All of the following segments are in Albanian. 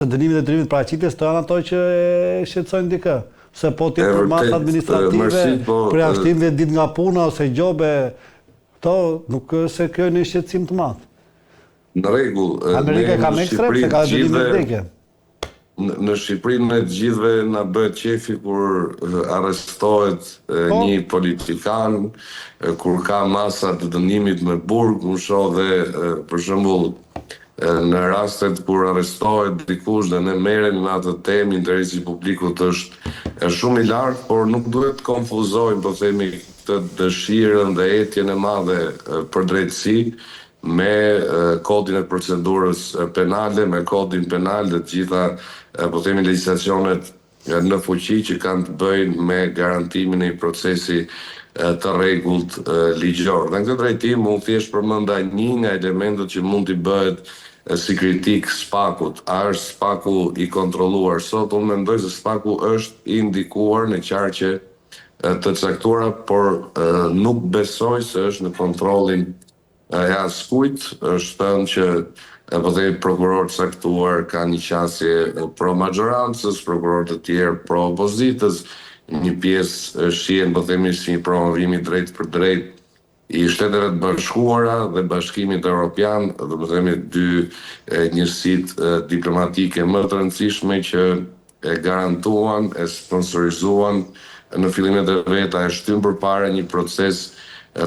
Dënimit e dënimit paraqitjes të janë ato që e shqetësojnë dikë. Se po ti për masë administrative, për jashtim dhe dit nga puna ose gjobe, to nuk se kjo një shqetësim të madh. Në rregull, Amerika ka me ekstrem se ka dënim me vdekje. Në Shqipëri në të gjithëve na bëhet qefi kur arrestohet një politikan, kur ka masa të dënimit me burg, unë shoh dhe për shembull në rastet kur arrestohet dikush dhe ne merremi me atë temë, interesi publikut është shumë i lartë, por nuk duhet të konfuzojmë, po themi, këtë dëshirën dhe etjen e madhe për drejtësi me kodin e procedurës penale, me kodin penal dhe të gjitha, po themi, legjislacionet në fuqi që kanë të bëjnë me garantimin e një procesi të rregullt ligjor. Në këtë drejtim, unë thjesht përmenda një nga elementët që mund t'i bëhet si kritik SPAK-ut. A është SPAK-u i kontrolluar sot? Unë mendoj se SPAK-u është indikuar në qarqe të caktuara, por nuk besoj se është në kontrollin e askujt. Është thënë që po themi prokuror caktuar ka një qasje pro maggiorancës, prokuror të tjerë pro opozitës, një pjesë shihen po themi si një promovimi drejt për drejt i Shteteve të Bashkuara dhe Bashkimit Evropian, dhe po themi dy njësitë diplomatike më të rëndësishme që e garantuan, e sponsorizuan në fillimet e veta, e shtyn përpara një proces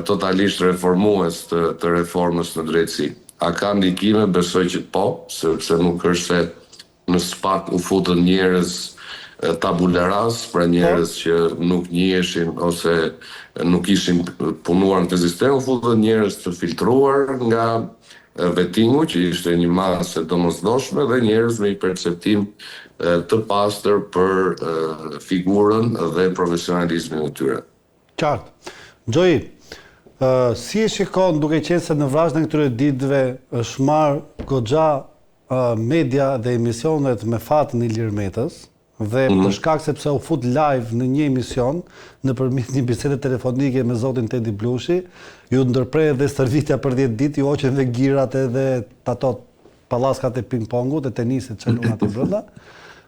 totalisht reformues të reformës në drejtësi. A ka ndikime? Besoj që po, sepse nuk është se në SPAK u futën njerëz tabula rasa, pra njerëz që nuk njiheshin ose nuk ishin punuar në të sistem, u futën njerëz të filtruar nga vetingu, që ishte një masë domosdoshme, dhe njerëz me një perceptim të pastër për figurën dhe profesionalizmin e tyre. Qartë. Gjoi, si e shikon duke qenë se në vrazhdën e këtyre ditëve është marrë goxha media dhe emisionet me fatin e Ilir Metës, dhe për shkak sepse u fut live në një emision nëpërmjet një bisede telefonike me zotin Tedi Blushi, ju ndërprej dhe stërvitja për 10 ditë, ju hoqen dhe girat edhe ato pallaskat e ping-pongut, e tenisit që luan aty brenda.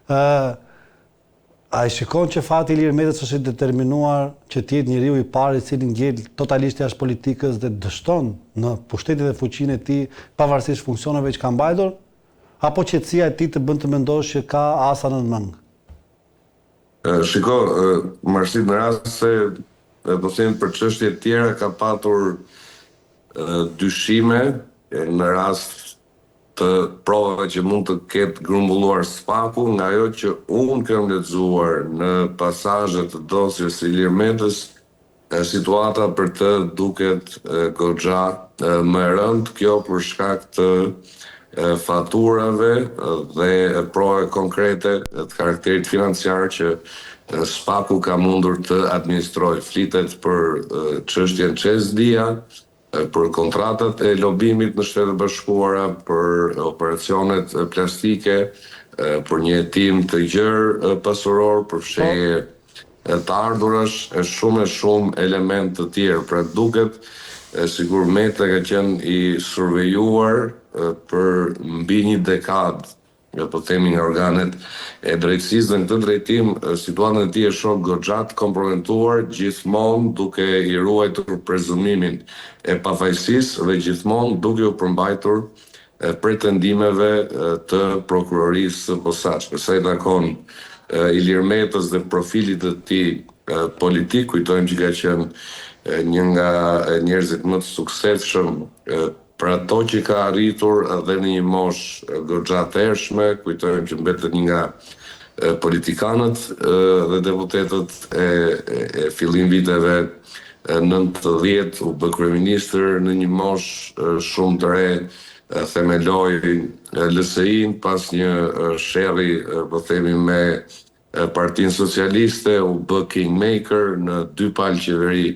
A e shikon që fati Ilir Metës është i determinuar që të jetë njeriu i parë i cili ngel totalisht jashtë politikës dhe dështon në pushtetin dhe fuqinë e tij pavarësisht funksioneve që ka mbajtur, apo qetësia e tij të bën të mendosh që ka asa në mëng? Shiko, Marsit, në rast se po themi për çështje të tjera ka patur dyshime në rast të provave që mund të ketë grumbulluar SPAK-u, nga ajo që unë kam lexuar në pasazhe të dosjes së Ilir Metës, situata për të duket goxha më e rëndë, kjo për shkak të faturave dhe prove konkrete të karakterit financiar që SPAK-u ka mundur të administrojë. Flitet për çështjen Çezdia, për kontratat e lobimit në Shtetet Bashkuara, për operacionet plastike, për një hetim të gjerë pasuror, për fshehje të ardhurash, shumë element të tjerë. Pra duket sigur Meta ka qenë i survejuar për mbi një dekadë, po themi nga organet e drejtësisë, dhe në këtë drejtim situata e tij është shumë goxha të kompromituar, gjithmonë duke i ruajtur prezumimin e pafajësisë dhe gjithmonë duke u përmbajtur pretendimeve të prokurorisë së posaçme. Sa i takon Ilir Metës dhe profilit të tij politik, kujtojmë që ka qenë një nga njerëzit më të suksesshëm për ato që ka arritur dhe në një moshë goxha të ershme. Kujtojmë që mbetet një nga politikanët dhe deputetët e fillim viteve 90, u bë kryeministër në një moshë shumë të re, themeloi LSI-n pas një sherrri, po themi, me Partinë Socialiste, u bë kingmaker në 2 palë qeveri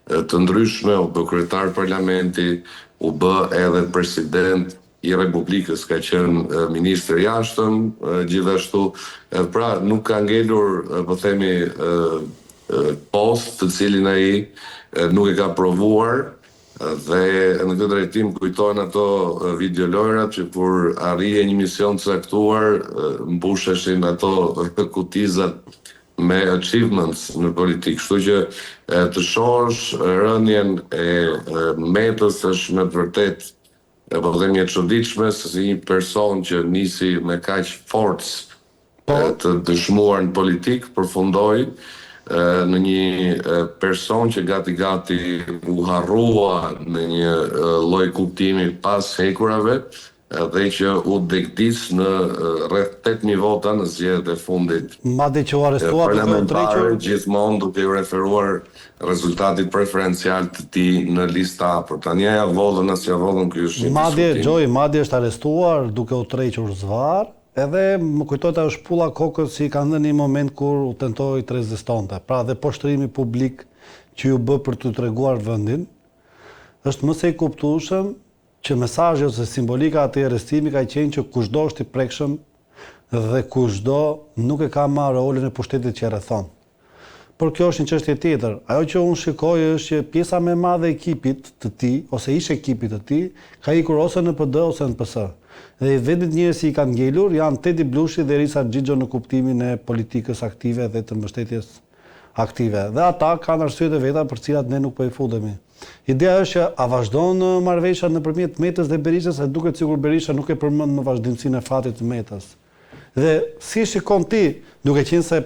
të ndryshme, u bë kryetar parlamenti, u bë edhe president i Republikës, ka qenë ministër i jashtëm, gjithashtu, pra nuk ka ngelur, po themi, post të cilin ai nuk e ka provuar, Dhe në këtë drejtim kujtojnë ato videolojrat që kur arrije një mision caktuar, mbusheshin ato kutizat me achievements në politikë. Kështu që të shohësh rënien e Metës është me të vërtet po themi e çuditshme se si një person që nisi me kaq forcë të dëshmuar në politikë përfundoi në një person që gati u harrua në një lloj kuptimi pas hekurave dhe që u degdis në rreth 8.000 vota në zgjedhjet e fundit. Madje që u arrestuar parlamentare, gjithmonë duke u referuar rezultatit preferencial të tij në lista A. Por tani ja vodhën as ja vodhën ky është. Madje është arrestuar duke u tërhequr zvarr. Edhe më kujtojt ajo shpulla kokës si ka ndër një moment kur u tentoi të rezistonte. Pra dhe poshtrimi publik që ju bë për të treguar vendin, është më së i kuptueshëm që mesazhi ose simbolika e atij arrestimi ka qenë që kushdo është i prekshëm dhe kushdo nuk e ka marrë rolin e pushtetit që e rrethon. Por kjo është një çështje tjetër. Ajo që unë shikoj është që pjesa më e madhe e ekipit të tij ose ish ekipit të tij ka ikur ose në PD ose në PS. Dhe i vetët njerëz që i kanë ngelur janë Tedi Blushi dhe Risa Xhixho në kuptimin e politikës aktive dhe të mbështetjes aktive. Dhe ata kanë arsyet e veta për cilat ne nuk po i futemi. Ideja është që a vazhdon marrëveshja nëpërmjet Metës dhe Berishës, se duket sikur Berisha nuk e përmend më vazhdimsinë e fatit të Metës. Dhe si shikon ti, duke qenë se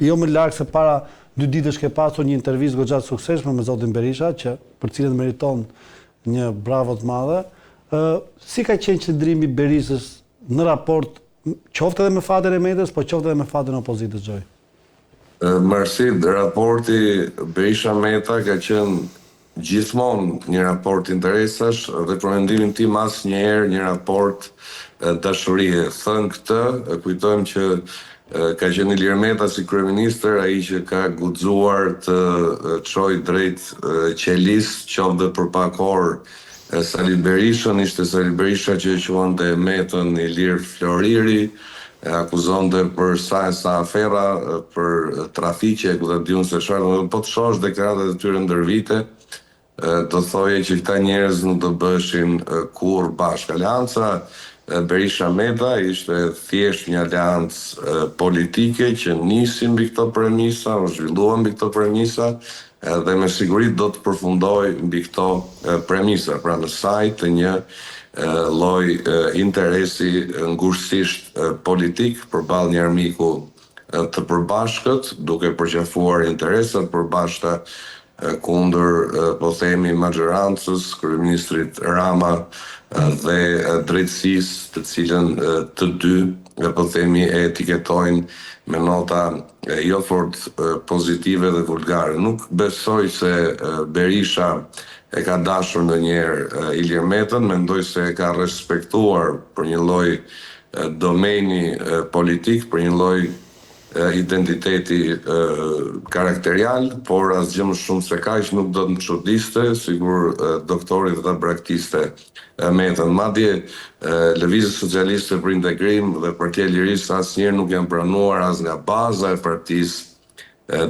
jo më larg se para 2 ditësh ke pasur një intervistë goxha të suksesshme me zotin Berisha, që për cilën meriton një bravo të madhe. Si ka qenë qëndrimi Berishës në raport qoftë edhe me fatin e Metës, po qoftë edhe me fatin e opozitës, Xhoj? Marsid, raporti Berisha-Meta ka qenë gjithmonë një raport interesash dhe për mendimin tim asnjëherë një raport dashurie. Thënë këtë, kujtojmë që ka qenë Ilir Meta si kryeministër, ai që ka guxuar të çojë drejt qelis, qoftë për pak orë Sali Berishën, ishte Sali Berisha që e quante Metën Ilir Floriri, akuzonte për sa afera, për trafiqe, ku të diun se çfarë, po të shohësh deklaratat e tyre ndër vite, do thoje që këta njerëz nuk do bëshin kur bashkë. Aleanca Berisha-Meta ishte thjesht një aleancë politike që nisi mbi këto premisa, u zhvillua mbi këto premisa dhe me siguri do të përfundoj mbi këto premisa, pra në saj të një lloj interesi ngushësisht politik përballë një armiku të përbashkët, duke përqafuar interesat përbashkëta kundër, po themi, majorancës, kryeministrit Rama dhe drejtësisë, të cilën të dy, po themi, e etiketojnë me nota jo fort pozitive dhe vulgare. Nuk besoj se Berisha e ka dashur ndonjëherë Ilir Metën, mendoj se e ka respektuar për një lloj domeni politik, për një lloj identiteti karakterial, por asgjë më shumë se kaq nuk do të më çuditste, sigur doktori do ta braktiste Metën. Madje Lëvizja Socialiste për Integrim dhe Partia e Lirisë asnjëherë nuk janë pranuar as nga baza e Partisë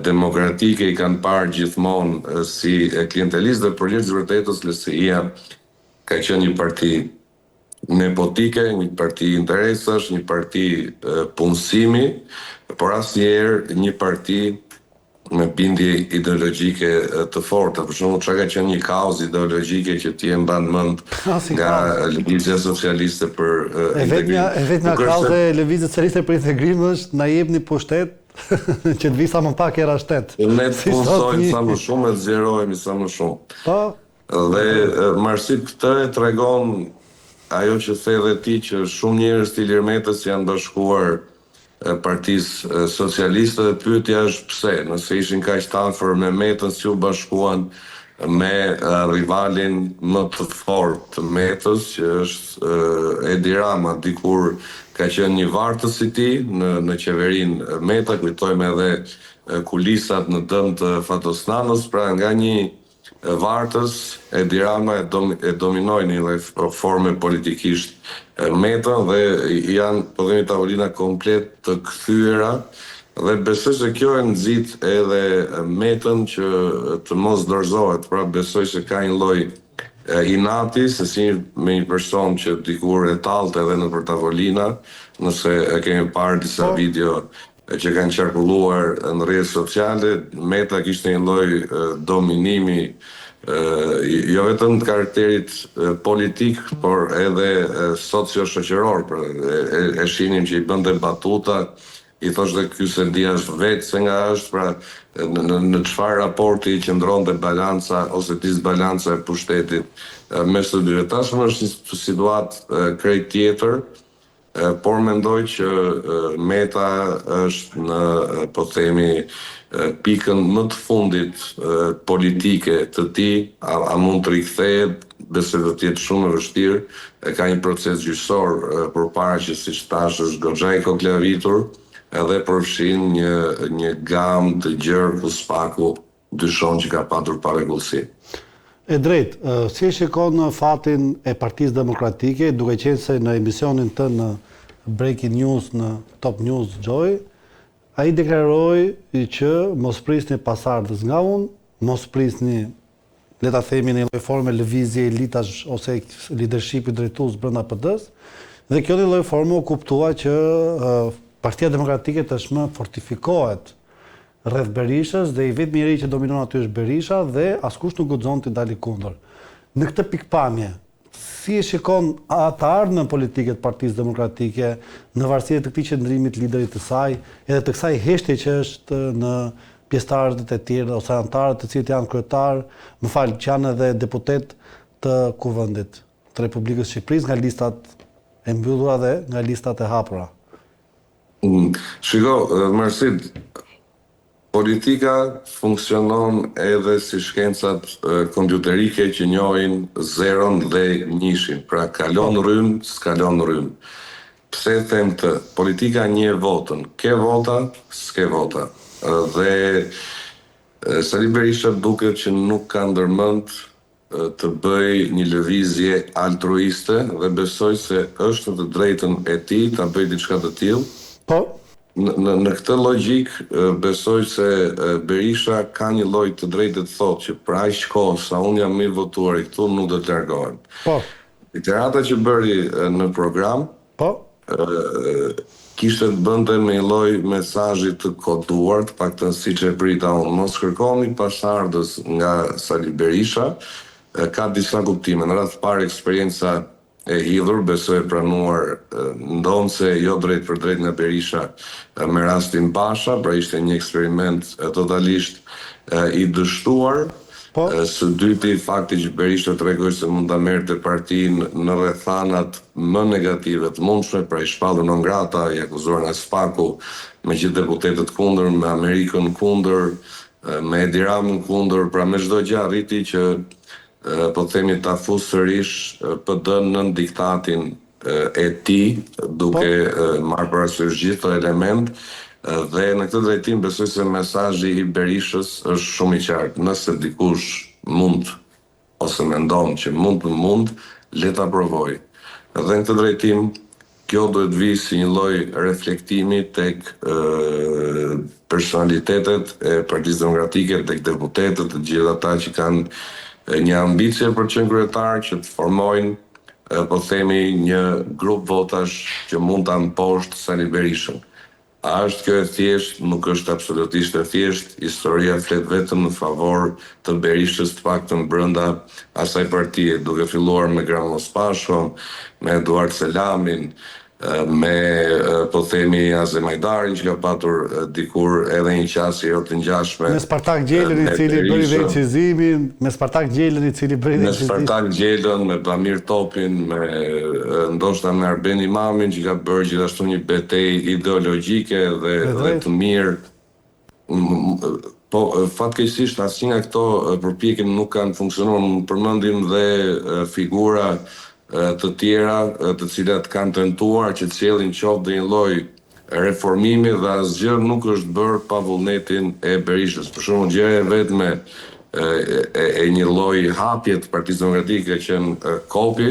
Demokratike, i kanë parë gjithmonë si klientelistë dhe për ligj të vërtetës LSI-ja ka qenë një parti nepotike, një parti interesash, një parti punësimi, por asnjëherë një parti me bindje ideologjike të forta. Për shembull, çka ka qenë një kauzë ideologjike që ti e mban mend nga Lëvizja Socialiste për Integrim. E vetmja kauzë e Lëvizjes Socialiste për Integrim është na jepni pushtet që të vi sa më pak era shtet. Ne të punsojmë sa më shumë e të zgjerohemi sa më shumë. Po. Dhe marrësit këtë e tregon ajo që the edhe ti, që shumë njerëz të Ilir Metës janë bashkuar Partisë Socialiste dhe pyetja është pse, nëse ishin kaq të afër me Metën, si u bashkuan me rivalin më të fortë të Metës, që është Edi Rama, dikur ka qenë një vartës i tij në qeverinë Meta, kujtojmë edhe kulisat në dëm të Fatosnanës, pra nga një vartës Edi Rama e dominoi në një forme politikisht Metën dhe janë, po themi, tavolina komplet të kthyera dhe besoj se kjo e nxit edhe Metën që të mos dorëzohet, pra besoj se ka një lloj inati, se si me një person që dikur e tallte edhe në për tavolina, nëse e kemi parë disa video që kanë qarkulluar në rrjetet sociale, Meta kishte një lloj dominimi jo vetëm të karakterit politik, por edhe socio-shoqëror. E shihnim që i bënte batuta, i thoshte ky se di është vetë se nga është, pra në çfarë raporti qëndronte balanca ose disbalanca e pushtetit mes të dyre. Tashmë është një situatë krejt tjetër, por mendoj që Meta është në, po themi, pikën më të fundit politike të tij, a mund të rikthehet, besoj do të jetë shumë e vështirë, ka një proces gjyqësor përpara që siç thash është goxha i koklavitur, edhe përfshin një gamë të gjërë ku spaku dyshon që ka patur parregullsi. E drejtë, si e shikon fatin e Partisë Demokratike, duke qenë se në emisionin të në Breaking News në Top News Joy, ai deklaroi që mos prisni pasardhës nga unë, mos prisni, le ta themi, në një lloj forme lëvizje elitash ose leadershipi drejtues brenda PD-s, dhe kjo në lloj forme u kuptua që Partia Demokratike tashmë fortifikohet rreth Berishës dhe i vetmi njeri që dominon aty është Berisha dhe askush nuk guxon të dalë kundër. Në këtë pikpamje, si e shikon të ardhmen politike të Partisë Demokratike në varësi të këtij qëndrimi të liderit të saj, edhe të kësaj heshtje që është në pjesëtarët e tjerë ose anëtarët të cilët janë kryetar, që janë edhe deputet të Kuvendit të Republikës së Shqipërisë nga listat e mbyllura dhe nga listat e hapura? Shiko, Marsit, politika funksionon edhe si shkencat kompjuterike që njohin zeron dhe njishin. Pra kalon rrym, s'kalon rrym. Pse them të? Politika një votën. Ke vota, s'ke vota. Dhe Sali Berisha duket që nuk ka ndërmend të bëj një lëvizje altruiste dhe besoj se është në të drejtën e tij ta bëj diçka të tillë. Po. Në këtë logjik, besoj se Berisha ka një lloj të drejtë të thotë që për aq kohë sa unë jam mirë votuar i këtu nuk do të largohem. Po. Literata që bëri në program, po, kishte të bënte me një lloj mesazhi të koduar, të paktën siç e prita unë. Mos kërkoni pasardhës nga Sali Berisha, ka disa kuptime. Në radhë të parë eksperjenca e hidhur, besoj e pranuar, ndonë se jo drejt për drejt nga Berisha me rastin Basha, pra ishte një eksperiment totalisht i dështuar. Së dyti, fakti që Berisha tregoi se mund ta merrte partinë në rrethanat më negative të mundshme, pra i shpallur non grata, i akuzuar nga spaku, me gjithë deputetët kundër, me Amerikën kundër, me Edi Ramën kundër, pra me çdo gjë arriti që po themi ta fus sërish PD nën diktatin e tij, duke marrë parasysh gjithë këto element, dhe në këtë drejtim besoj se mesazhi i Berishës është shumë i qartë. Nëse dikush mund ose mendon që mund, le ta provoj. Dhe në këtë drejtim kjo duhet vi si një lloj reflektimi tek personalitetet e Partisë Demokratike, tek deputetët, të gjithë ata që kanë një ambicie për qenë kryetar, që të formojnë, po themi, një grup votash që mund ta mposhtë Sali Berishën. A është kjo e thjesht? Nuk është absolutisht e thjesht. Historia flet vetëm në favor të Berishës, të paktën brenda asaj partie, duke filluar me Gramos Pashon, me Eduard Selamin, me, po themi, Azem Ajdarin që ka patur dikur edhe një qasje jo të ngjashme. Me Spartak Gjelën i cili bëri veçizimin, me Spartak Gjelën, me Bamir Topin, me ndoshta me Arben Imamin që ka bërë gjithashtu një betejë ideologjike dhe të mirë. Po, fatkeqësisht asnjë nga këto përpjekje nuk kanë funksionuar. Përmendim dhe figura të tjera të cilat kanë tentuar që të sjellin qoftë dhe një lloj reformimi dhe asgjë nuk është bërë pa vullnetin e Berishës. Për shembull, gjëja e vetme e një lloj hapje të Partisë Demokratike që në Kopi,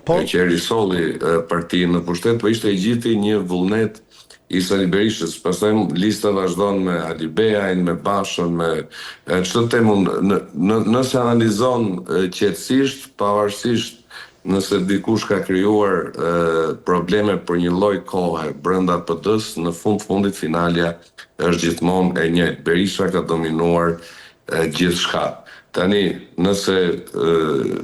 që e risolli partinë në pushtet, po ishte i gjithë një vullnet Isali Berishës, pastaj lista vazhdon me Ali Beajn, me Bashën, me çdo temë nëse analizon qetësisht, pavarësisht nëse dikush ka krijuar probleme për një lloj kohe brenda PD-s, në fundit finalja është gjithmonë e njëjtë. Berisha ka dominuar gjithçka. Tani, nëse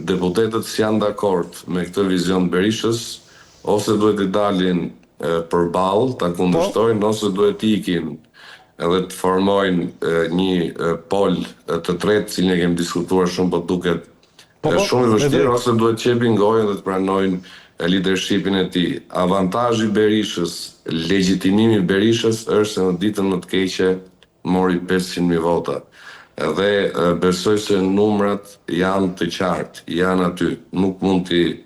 deputetët s'janë dakord me këtë vizion Berishës, ose duhet të dalin përballë, ta kundërshtojnë, ose duhet të ikin edhe të formojnë një pol të tretë, cilin e kemi diskutuar shumë, po duket shumë i vështirë, ose duhet të qepin gojën dhe të pranojnë leadershipin e tij. Avantazhi i Berishës, legjitimimi i Berishës është se në ditën më të keqe mori 500.000 vota. Dhe besoj se numrat janë të qartë, janë aty. Nuk mund t'i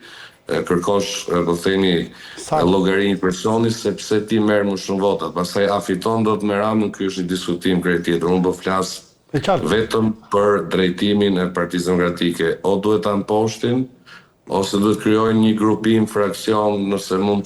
kërkosh, po themi, llogari një personi sepse ti merr më shumë vota. Pastaj a fiton dot me Ramën, ky është një diskutim krejt tjetër. Unë po flas vetëm për drejtimin e Partisë Demokratike. O duhet ta mposhtin, ose duhet krijojnë një grupim, fraksion, nëse mund